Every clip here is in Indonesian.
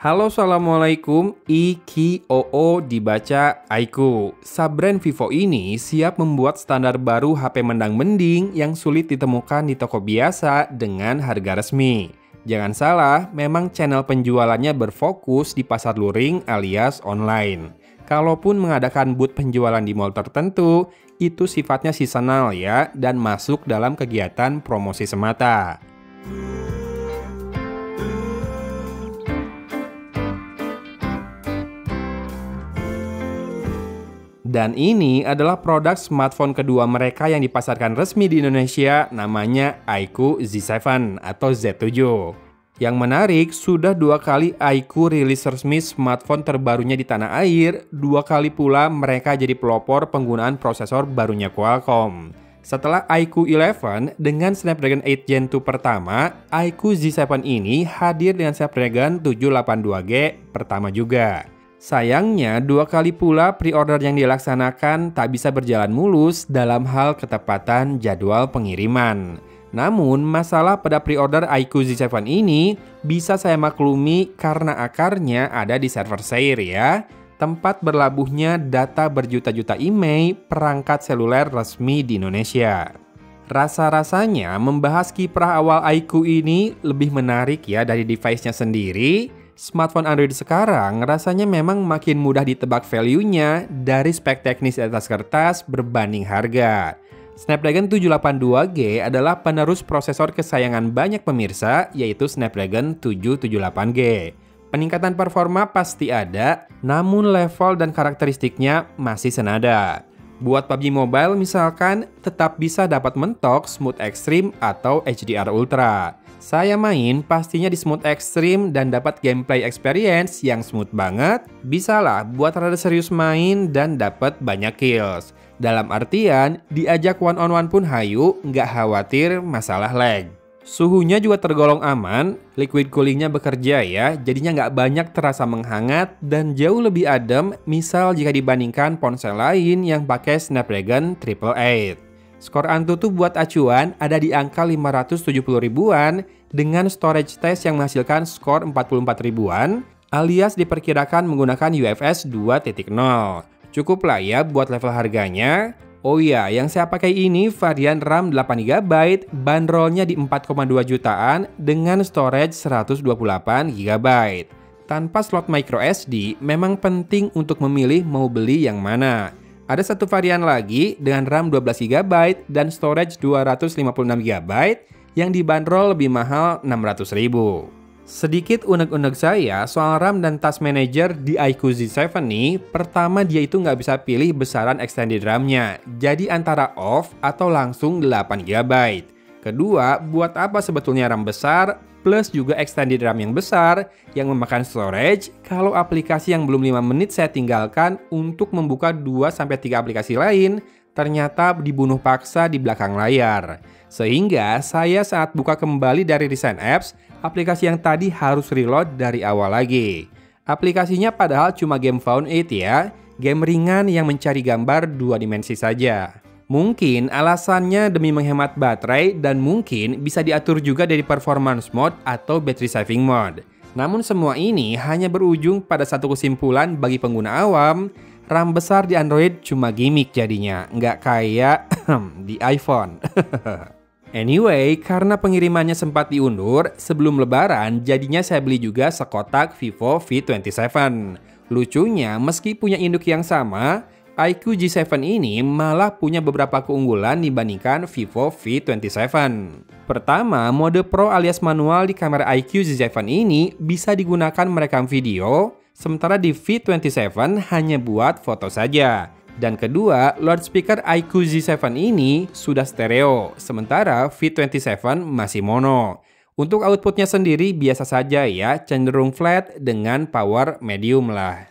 Halo, assalamualaikum. IKOO dibaca Aiku. Subbrand Vivo ini siap membuat standar baru HP mendang-mending yang sulit ditemukan di toko biasa dengan harga resmi. Jangan salah, memang channel penjualannya berfokus di pasar luring alias online. Kalaupun mengadakan booth penjualan di mall tertentu, itu sifatnya seasonal ya, dan masuk dalam kegiatan promosi semata. Dan ini adalah produk smartphone kedua mereka yang dipasarkan resmi di Indonesia, namanya iQOO Z7 atau Z7. Yang menarik, sudah 2 kali iQOO rilis resmi smartphone terbarunya di tanah air, 2 kali pula mereka jadi pelopor penggunaan prosesor barunya Qualcomm. Setelah iQOO 11 dengan Snapdragon 8 Gen 2 pertama, iQOO Z7 ini hadir dengan Snapdragon 782G pertama juga. Sayangnya, 2 kali pula pre-order yang dilaksanakan tak bisa berjalan mulus dalam hal ketepatan jadwal pengiriman. Namun, masalah pada pre-order iQOO Z7 ini bisa saya maklumi karena akarnya ada di server Share ya, tempat berlabuhnya data berjuta-juta IMEI perangkat seluler resmi di Indonesia. Rasa-rasanya membahas kiprah awal iQOO ini lebih menarik ya dari device-nya sendiri. Smartphone Android sekarang rasanya memang makin mudah ditebak value-nya dari spek teknis di atas kertas berbanding harga. Snapdragon 782G adalah penerus prosesor kesayangan banyak pemirsa, yaitu Snapdragon 778G. Peningkatan performa pasti ada, namun level dan karakteristiknya masih senada. Buat PUBG Mobile misalkan, tetap bisa dapat mentok Smooth Extreme atau HDR Ultra. Saya main pastinya di Smooth Extreme dan dapat gameplay experience yang smooth banget. Bisalah buat rada serius main dan dapat banyak kills. Dalam artian, diajak one-on-one pun hayu, nggak khawatir masalah lag. Suhunya juga tergolong aman, liquid coolingnya bekerja ya, jadinya nggak banyak terasa menghangat dan jauh lebih adem misal jika dibandingkan ponsel lain yang pakai Snapdragon 888. Skor Antutu buat acuan ada di angka 570 ribuan dengan storage test yang menghasilkan skor 44 ribuan alias diperkirakan menggunakan UFS 2.0. Cukuplah ya buat level harganya. Oh iya, yang saya pakai ini varian RAM 8GB, bandrolnya di 4,2 jutaan dengan storage 128GB. Tanpa slot microSD, memang penting untuk memilih mau beli yang mana. Ada satu varian lagi dengan RAM 12GB dan storage 256GB yang dibanderol lebih mahal 600.000. Sedikit unek-unek saya soal RAM dan task manager di iQOO Z7 nih. Pertama, dia itu nggak bisa pilih besaran extended RAM-nya, jadi antara off atau langsung 8GB. Kedua, buat apa sebetulnya RAM besar plus juga extended RAM yang besar yang memakan storage kalau aplikasi yang belum 5 menit saya tinggalkan untuk membuka 2-3 aplikasi lain ternyata dibunuh paksa di belakang layar. Sehingga saya saat buka kembali dari recent apps, aplikasi yang tadi harus reload dari awal lagi. Aplikasinya padahal cuma game Found It ya, game ringan yang mencari gambar 2 dimensi saja. Mungkin alasannya demi menghemat baterai dan mungkin bisa diatur juga dari performance mode atau battery saving mode. Namun semua ini hanya berujung pada satu kesimpulan bagi pengguna awam, RAM besar di Android cuma gimmick jadinya, nggak kayak di iPhone. Anyway, karena pengirimannya sempat diundur, sebelum lebaran jadinya saya beli juga sekotak Vivo V27. Lucunya, meski punya induk yang sama, iQOO Z7 ini malah punya beberapa keunggulan dibandingkan Vivo V27. Pertama, mode Pro alias manual di kamera iQOO Z7 ini bisa digunakan merekam video, sementara di V27 hanya buat foto saja. Dan kedua, loudspeaker iQOO Z7 ini sudah stereo, sementara V27 masih mono. Untuk outputnya sendiri biasa saja ya, cenderung flat dengan power medium lah.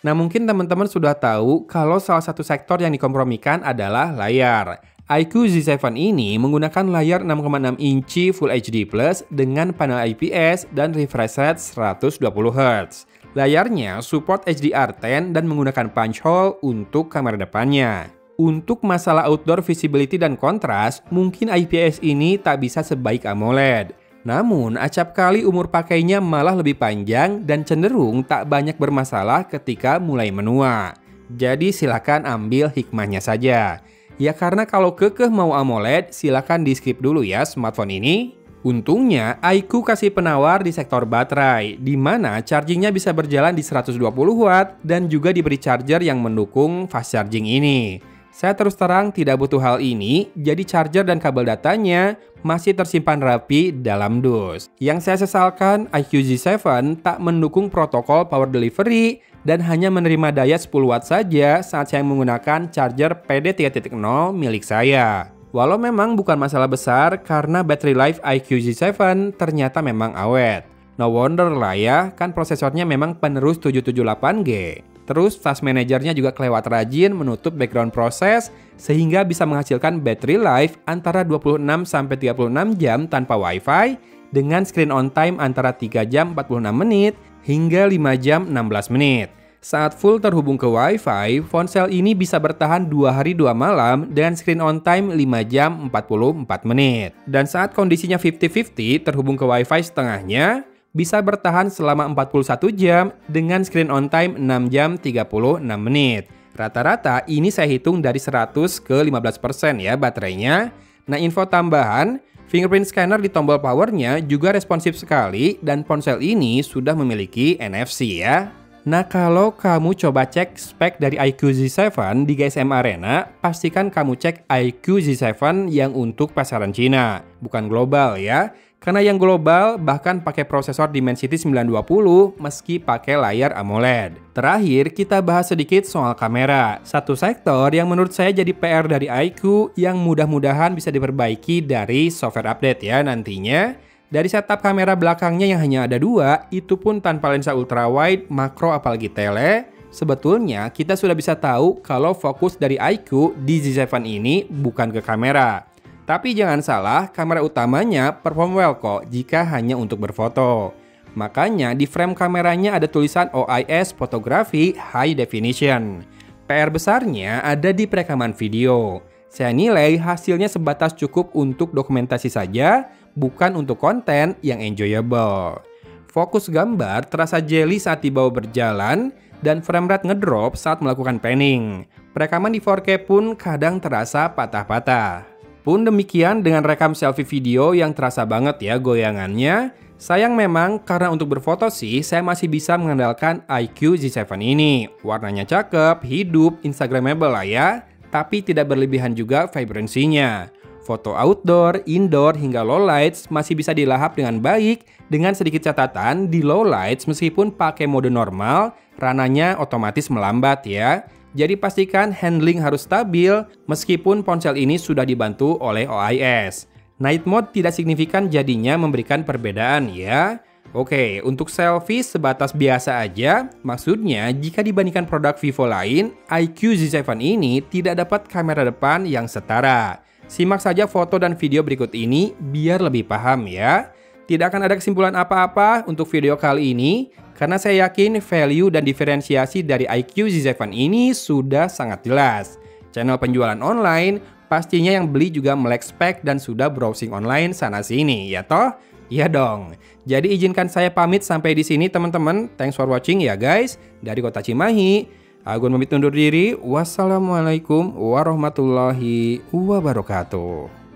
Nah, mungkin teman-teman sudah tahu kalau salah satu sektor yang dikompromikan adalah layar. iQOO Z7 ini menggunakan layar 6,6 inci Full HD Plus dengan panel IPS dan refresh rate 120 Hz. Layarnya support HDR10 dan menggunakan punch hole untuk kamera depannya. Untuk masalah outdoor visibility dan kontras, mungkin IPS ini tak bisa sebaik AMOLED. Namun, acap kali umur pakainya malah lebih panjang dan cenderung tak banyak bermasalah ketika mulai menua. Jadi silakan ambil hikmahnya saja. Ya karena kalau kekeh mau AMOLED, silakan di-skip dulu ya smartphone ini. Untungnya, iQOO kasih penawar di sektor baterai, di mana chargingnya bisa berjalan di 120 watt dan juga diberi charger yang mendukung fast charging ini. Saya terus terang tidak butuh hal ini, jadi charger dan kabel datanya masih tersimpan rapi dalam dus. Yang saya sesalkan, iQOO Z7 tak mendukung protokol power delivery dan hanya menerima daya 10 watt saja saat saya menggunakan charger PD 3.0 milik saya. Walau memang bukan masalah besar karena battery life iQOO Z7 ternyata memang awet. No wonder lah ya, kan prosesornya memang penerus 778G. Terus task manajernya juga kelewat rajin menutup background proses sehingga bisa menghasilkan battery life antara 26-36 jam tanpa wifi dengan screen on time antara 3 jam 46 menit hingga 5 jam 16 menit. Saat full terhubung ke Wi-Fi, ponsel ini bisa bertahan 2 hari 2 malam dengan screen on time 5 jam 44 menit. Dan saat kondisinya 50-50 terhubung ke Wi-Fi setengahnya, bisa bertahan selama 41 jam dengan screen on time 6 jam 36 menit. Rata-rata ini saya hitung dari 100 ke 15% ya baterainya. Nah, info tambahan, fingerprint scanner di tombol powernya juga responsif sekali dan ponsel ini sudah memiliki NFC ya. Nah, kalau kamu coba cek spek dari iQOO Z7 di GSM Arena, pastikan kamu cek iQOO Z7 yang untuk pasaran Cina, bukan global ya. Karena yang global bahkan pakai prosesor Dimensity 920 meski pakai layar AMOLED. Terakhir, kita bahas sedikit soal kamera. Satu sektor yang menurut saya jadi PR dari iQOO yang mudah-mudahan bisa diperbaiki dari software update ya nantinya. Dari setup kamera belakangnya yang hanya ada 2, itu pun tanpa lensa ultrawide, makro apalagi tele, sebetulnya kita sudah bisa tahu kalau fokus dari iQOO di Z7 ini bukan ke kamera. Tapi jangan salah, kamera utamanya perform well kok jika hanya untuk berfoto. Makanya di frame kameranya ada tulisan OIS Photography High Definition. PR besarnya ada di perekaman video. Saya nilai hasilnya sebatas cukup untuk dokumentasi saja, bukan untuk konten yang enjoyable. Fokus gambar terasa jelly saat dibawa berjalan, dan frame rate ngedrop saat melakukan panning. Perekaman di 4K pun kadang terasa patah-patah. Pun demikian dengan rekam selfie video yang terasa banget ya goyangannya. Sayang memang karena untuk berfoto sih saya masih bisa mengandalkan iQOO Z7 ini. Warnanya cakep, hidup, instagramable lah ya. Tapi tidak berlebihan juga vibransinya. Foto outdoor, indoor, hingga low lights masih bisa dilahap dengan baik dengan sedikit catatan di low lights meskipun pakai mode normal, rananya otomatis melambat ya. Jadi pastikan handling harus stabil meskipun ponsel ini sudah dibantu oleh OIS. Night mode tidak signifikan jadinya memberikan perbedaan ya. Oke, untuk selfie sebatas biasa aja, maksudnya jika dibandingkan produk Vivo lain, iQOO Z7 ini tidak dapat kamera depan yang setara. Simak saja foto dan video berikut ini biar lebih paham ya. Tidak akan ada kesimpulan apa-apa untuk video kali ini, karena saya yakin value dan diferensiasi dari iQOO Z7 ini sudah sangat jelas. Channel penjualan online, pastinya yang beli juga melek spek dan sudah browsing online sana-sini, ya toh? Iya dong. Jadi izinkan saya pamit sampai di sini teman-teman. Thanks for watching ya guys. Dari Kota Cimahi, Agun pamit undur diri. Wassalamualaikum warahmatullahi wabarakatuh.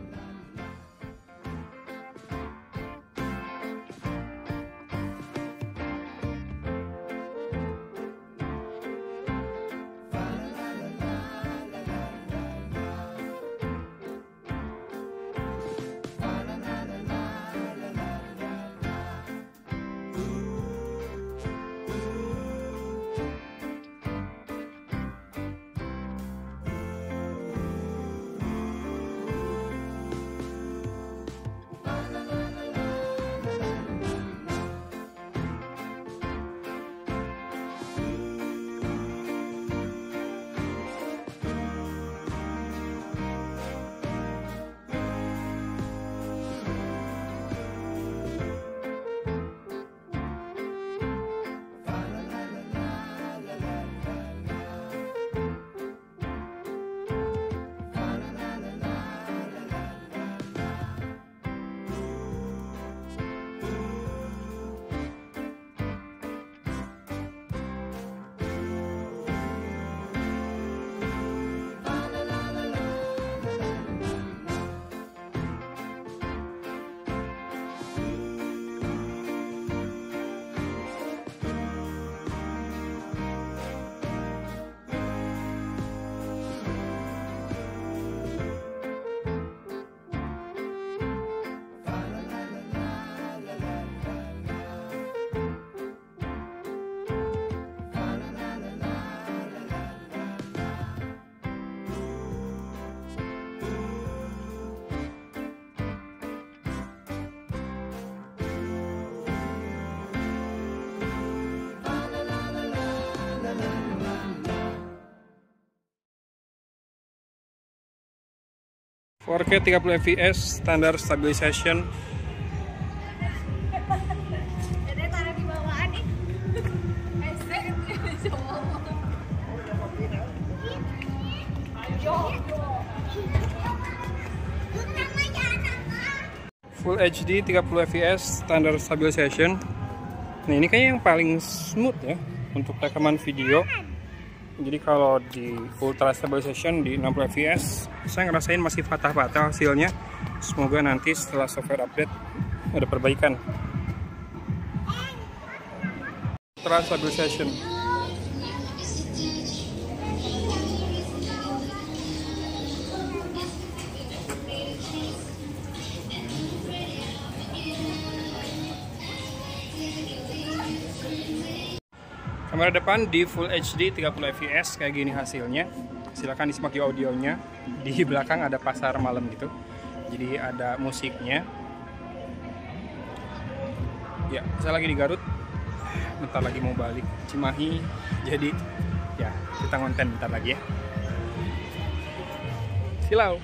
4K 30 fps standar stabilization. Full HD 30 fps standar stabilization. Nah, ini kayaknya yang paling smooth ya untuk rekaman video. Jadi kalau di ultra stabilization di 60 fps, saya ngerasain masih patah-patah hasilnya. Semoga nanti setelah software update ada perbaikan. Ultra stabilization. Kamera depan di Full HD 30 fps kayak gini hasilnya. Silahkan disimak di audionya. Di belakang ada pasar malam gitu. Jadi ada musiknya. Ya, saya lagi di Garut. Bentar lagi mau balik Cimahi. Jadi ya, kita konten bentar lagi ya. Silau.